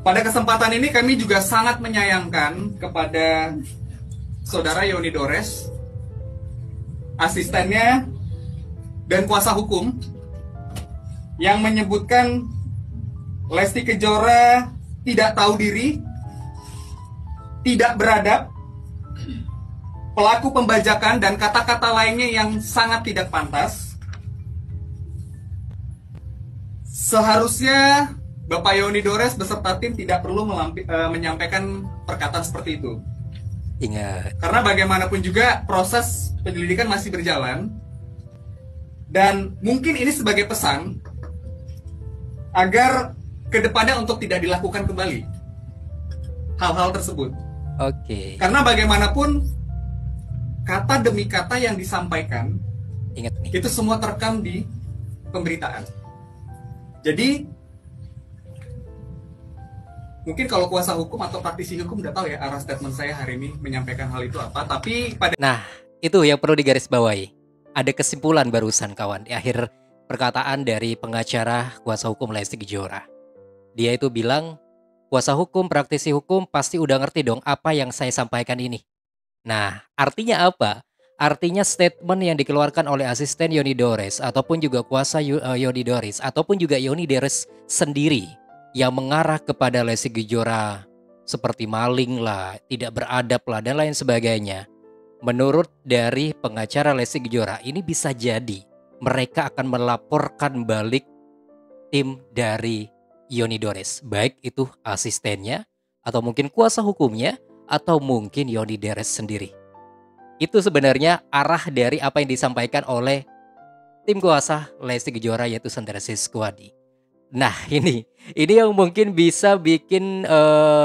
Pada kesempatan ini kami juga sangat menyayangkan kepada Saudara Yoni Dores, asistennya, dan kuasa hukum yang menyebutkan Lesti Kejora tidak tahu diri, tidak beradab, pelaku pembajakan, dan kata-kata lainnya yang sangat tidak pantas. Seharusnya Bapak Yoni Dores beserta tim tidak perlu menyampaikan perkataan seperti itu. Ingat. Karena bagaimanapun juga proses penyelidikan masih berjalan. Dan mungkin ini sebagai pesan agar kedepannya untuk tidak dilakukan kembali hal-hal tersebut. Oke. Karena bagaimanapun kata demi kata yang disampaikan, Ingat nih. itu semua terekam di pemberitaan. Jadi mungkin kalau kuasa hukum atau praktisi hukum udah tahu ya arah statement saya hari ini menyampaikan hal itu apa. Tapi pada Nah, itu yang perlu digarisbawahi. Ada kesimpulan barusan kawan di akhir perkataan dari pengacara kuasa hukum Lesti Kejora. Dia itu bilang, kuasa hukum, praktisi hukum pasti udah ngerti dong apa yang saya sampaikan ini. Nah, artinya apa? Artinya statement yang dikeluarkan oleh asisten Yoni Dores ataupun juga kuasa Yoni Dores ataupun juga Yoni Dores sendiri yang mengarah kepada Lesti Kejora seperti maling lah, tidak beradab lah, dan lain sebagainya. Menurut dari pengacara Lesti Kejora, ini bisa jadi mereka akan melaporkan balik tim dari Yoni Dores, baik itu asistennya, atau mungkin kuasa hukumnya, atau mungkin Yoni Dores sendiri. Itu sebenarnya arah dari apa yang disampaikan oleh tim kuasa Lesti Kejora, yaitu Sandra Siskwadi. Nah ini yang mungkin bisa bikin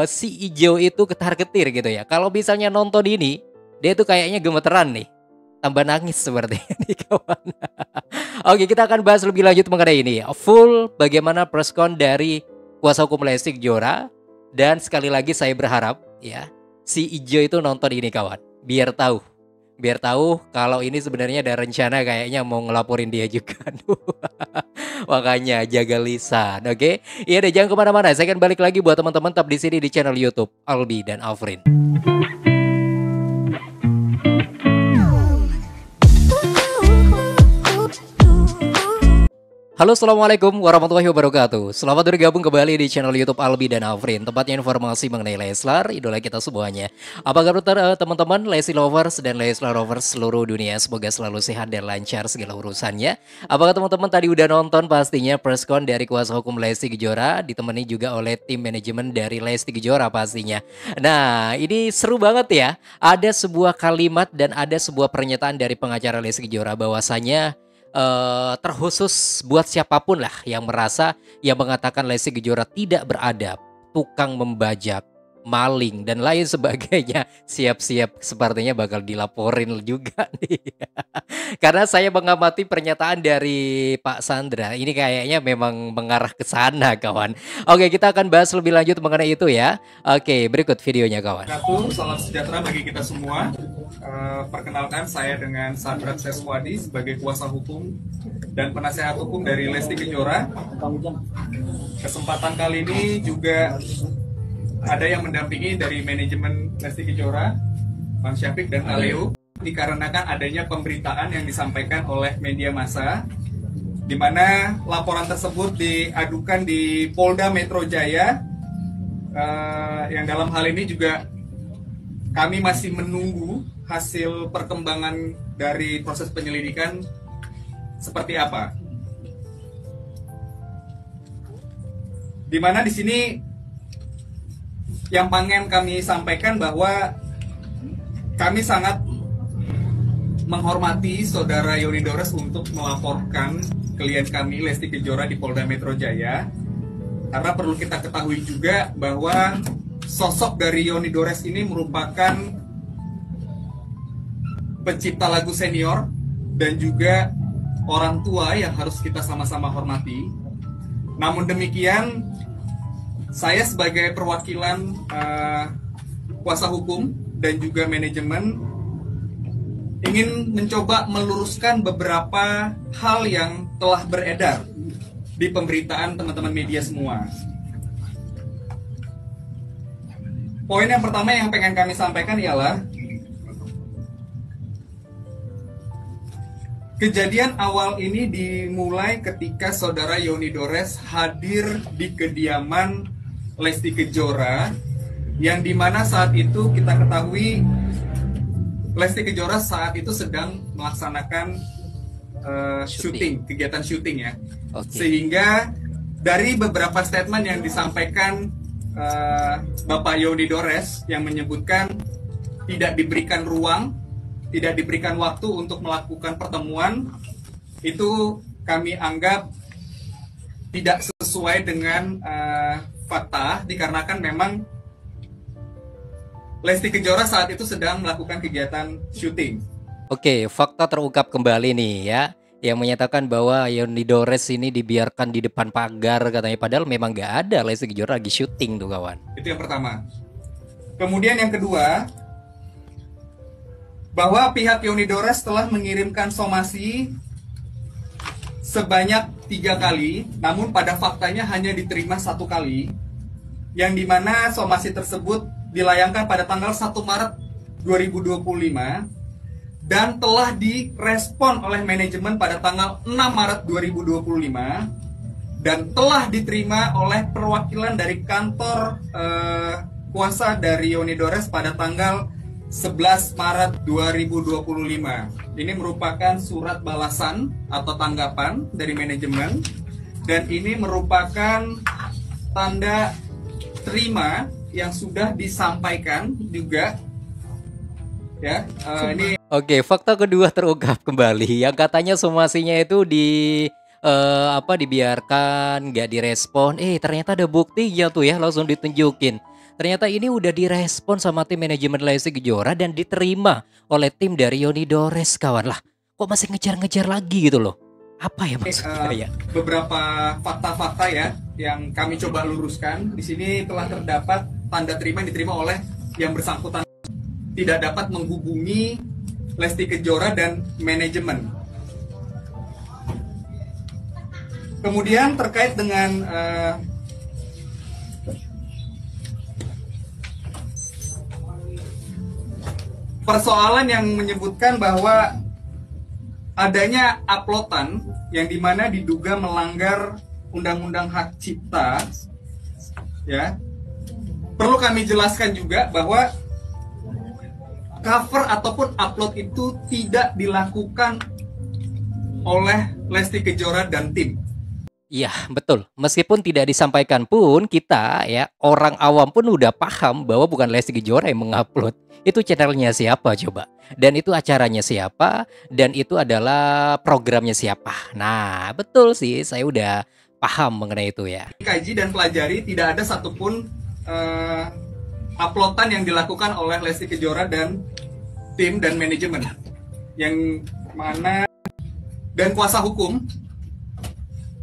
si Ijo itu ketar-ketir gitu ya. Kalau misalnya nonton ini, dia tuh kayaknya gemeteran nih, tambah nangis seperti ini kawan. Oke, kita akan bahas lebih lanjut mengenai ini. Full bagaimana preskon dari kuasa hukum Lesti Kejora. Dan sekali lagi saya berharap ya, si Ijo itu nonton ini kawan, biar tahu kalau ini sebenarnya ada rencana kayaknya mau ngelaporin dia juga. Makanya jaga lisan, oke? Iya deh, jangan kemana-mana. Saya akan balik lagi buat teman-teman tetap di sini di channel YouTube Albi dan Afrin. Halo, assalamualaikum warahmatullahi wabarakatuh. Selamat bergabung kembali di channel YouTube Albi dan Afrin, tempatnya informasi mengenai Leslar, idola kita semuanya. Apa kabar teman-teman Lesti lovers dan Leslar lovers seluruh dunia? Semoga selalu sehat dan lancar segala urusannya. Apakah teman-teman tadi udah nonton pastinya preskon dari kuasa hukum Lesti Kejora, ditemani juga oleh tim manajemen dari Lesti Kejora pastinya. Nah, ini seru banget ya. Ada sebuah kalimat dan ada sebuah pernyataan dari pengacara Lesti Kejora bahwasanya terkhusus buat siapapun lah yang merasa, yang mengatakan Lesti Kejora tidak beradab, tukang membajak, maling dan lain sebagainya, siap-siap sepertinya bakal dilaporin juga nih. Karena saya mengamati pernyataan dari Pak Sandra, ini kayaknya memang mengarah ke sana kawan. Oke, kita akan bahas lebih lanjut mengenai itu ya. Oke, berikut videonya kawan. Salam sejahtera bagi kita semua. Perkenalkan, saya dengan Sandra Siskwadi sebagai kuasa hukum dan penasehat hukum dari Lesti Kejora. Kesempatan kali ini juga ada yang mendampingi dari manajemen Lesti Kejora, Bang Syafiq dan Aleo, dikarenakan adanya pemberitaan yang disampaikan oleh media massa, di mana laporan tersebut diadukan di Polda Metro Jaya, yang dalam hal ini juga kami masih menunggu hasil perkembangan dari proses penyelidikan seperti apa. Di mana di sini yang pengen kami sampaikan bahwa kami sangat menghormati Saudara Yoni Dores untuk melaporkan klien kami Lesti Kejora di Polda Metro Jaya, karena perlu kita ketahui juga bahwa sosok dari Yoni Dores ini merupakan pencipta lagu senior dan juga orang tua yang harus kita sama-sama hormati. Namun demikian, saya sebagai perwakilan kuasa hukum dan juga manajemen ingin mencoba meluruskan beberapa hal yang telah beredar di pemberitaan teman-teman media semua. Poin yang pertama yang pengen kami sampaikan ialah kejadian awal ini dimulai ketika saudara Yoni Dores hadir di kediaman Lesti Kejora, yang dimana saat itu kita ketahui Lesti Kejora saat itu sedang melaksanakan syuting, kegiatan syuting ya. Sehingga dari beberapa statement yang disampaikan Bapak Yoni Dores yang menyebutkan tidak diberikan ruang, tidak diberikan waktu untuk melakukan pertemuan, itu kami anggap tidak sesuai dengan fakta, dikarenakan memang Lesti Kejora saat itu sedang melakukan kegiatan syuting. Oke, fakta terungkap kembali nih ya, yang menyatakan bahwa Yoni Dores ini dibiarkan di depan pagar katanya, padahal memang nggak ada, Lesti Kejora lagi syuting tuh kawan. Itu yang pertama. Kemudian yang kedua, bahwa pihak Yoni Dores telah mengirimkan somasi sebanyak 3 kali, namun pada faktanya hanya diterima 1 kali, yang dimana somasi tersebut dilayangkan pada tanggal 1 Maret 2025 dan telah direspon oleh manajemen pada tanggal 6 Maret 2025 dan telah diterima oleh perwakilan dari kantor kuasa dari Yoni Dores pada tanggal 11 Maret 2025. Ini merupakan surat balasan atau tanggapan dari manajemen, dan ini merupakan tanda terima yang sudah disampaikan juga ya. Oke, fakta kedua terungkap kembali yang katanya somasinya itu dibiarkan, nggak direspon. Ternyata ada buktinya tuh ya, langsung ditunjukin. Ternyata ini udah direspon sama tim manajemen Lesti Kejora dan diterima oleh tim dari Yoni Dores, kawan. Lah, kok masih ngejar-ngejar lagi gitu loh? Apa ya maksudnya ya? Beberapa fakta-fakta ya yang kami coba luruskan. Di sini telah terdapat tanda terima yang diterima oleh yang bersangkutan tidak dapat menghubungi Lesti Kejora dan manajemen. Kemudian terkait dengan persoalan yang menyebutkan bahwa adanya uploadan yang dimana diduga melanggar undang-undang hak cipta, ya, perlu kami jelaskan juga bahwa cover ataupun upload itu tidak dilakukan oleh Lesti Kejora dan tim. Iya, betul. Meskipun tidak disampaikan pun, kita ya, orang awam pun udah paham bahwa bukan Lesti Kejora yang mengupload. Itu channelnya siapa coba? Dan itu acaranya siapa? Dan itu adalah programnya siapa? Nah, betul sih, saya udah paham mengenai itu ya. Kaji dan pelajari, tidak ada satupun uploadan yang dilakukan oleh Lesti Kejora dan tim dan manajemen. Yang mana dan kuasa hukum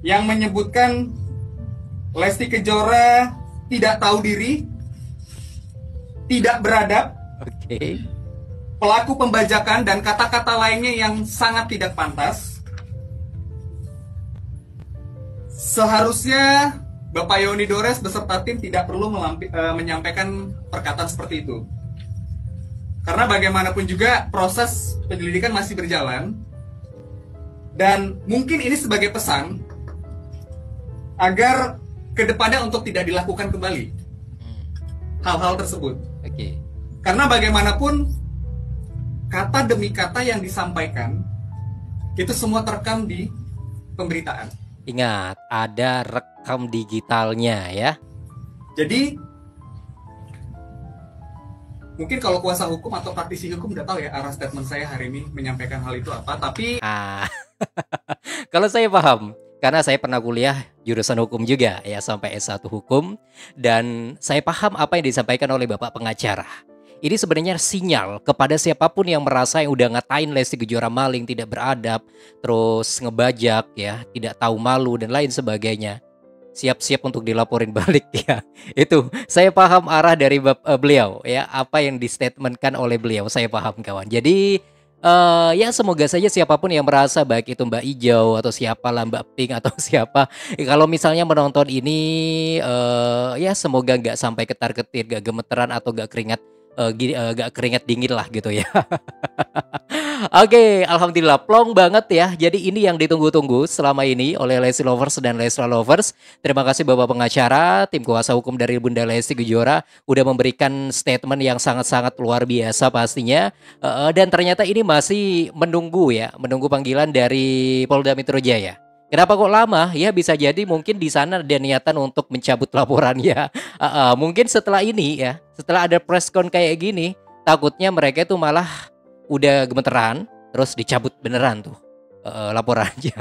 yang menyebutkan Lesti Kejora tidak tahu diri, tidak beradab, pelaku pembajakan dan kata-kata lainnya yang sangat tidak pantas. Seharusnya Bapak Yoni Dores beserta tim tidak perlu menyampaikan perkataan seperti itu. Karena bagaimanapun juga proses penyelidikan masih berjalan, dan mungkin ini sebagai pesan agar kedepannya untuk tidak dilakukan kembali hal-hal tersebut. Karena bagaimanapun kata demi kata yang disampaikan itu semua terekam di pemberitaan. Ingat, ada rekam digitalnya ya. Jadi mungkin kalau kuasa hukum atau praktisi hukum udah tahu ya arah statement saya hari ini menyampaikan hal itu apa, tapi kalau saya paham, karena saya pernah kuliah jurusan hukum juga ya, sampai S1 hukum, dan saya paham apa yang disampaikan oleh Bapak pengacara. Ini sebenarnya sinyal kepada siapapun yang merasa yang udah ngatain Lesti Kejora maling, tidak beradab, terus ngebajak ya, tidak tahu malu dan lain sebagainya. Siap-siap untuk dilaporin balik ya. Itu saya paham arah dari beliau ya, apa yang distatementkan oleh beliau, saya paham kawan. Jadi Ya semoga saja siapapun yang merasa baik itu Mbak Ijo atau siapalah Mbak Pink atau siapa, kalau misalnya menonton ini, ya semoga nggak sampai ketar-ketir, nggak gemeteran atau nggak keringat dingin lah gitu ya. Oke, alhamdulillah plong banget ya. Jadi ini yang ditunggu-tunggu selama ini oleh Lesti Lovers dan Leslar Lovers. Terima kasih Bapak pengacara, tim kuasa hukum dari Bunda Lesti Kejora udah memberikan statement yang sangat-sangat luar biasa pastinya. Dan ternyata ini masih menunggu ya, menunggu panggilan dari Polda Metro Jaya. Kenapa kok lama? Ya bisa jadi mungkin di sana ada niatan untuk mencabut laporannya. Mungkin setelah ini ya, setelah ada press con kayak gini, takutnya mereka itu malah udah gemeteran, terus dicabut beneran tuh laporannya.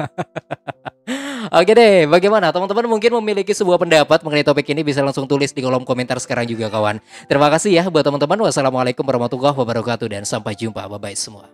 Oke deh, bagaimana teman-teman mungkin memiliki sebuah pendapat mengenai topik ini bisa langsung tulis di kolom komentar sekarang juga kawan. Terima kasih ya buat teman-teman. Wassalamualaikum warahmatullahi wabarakatuh dan sampai jumpa. Bye bye semua.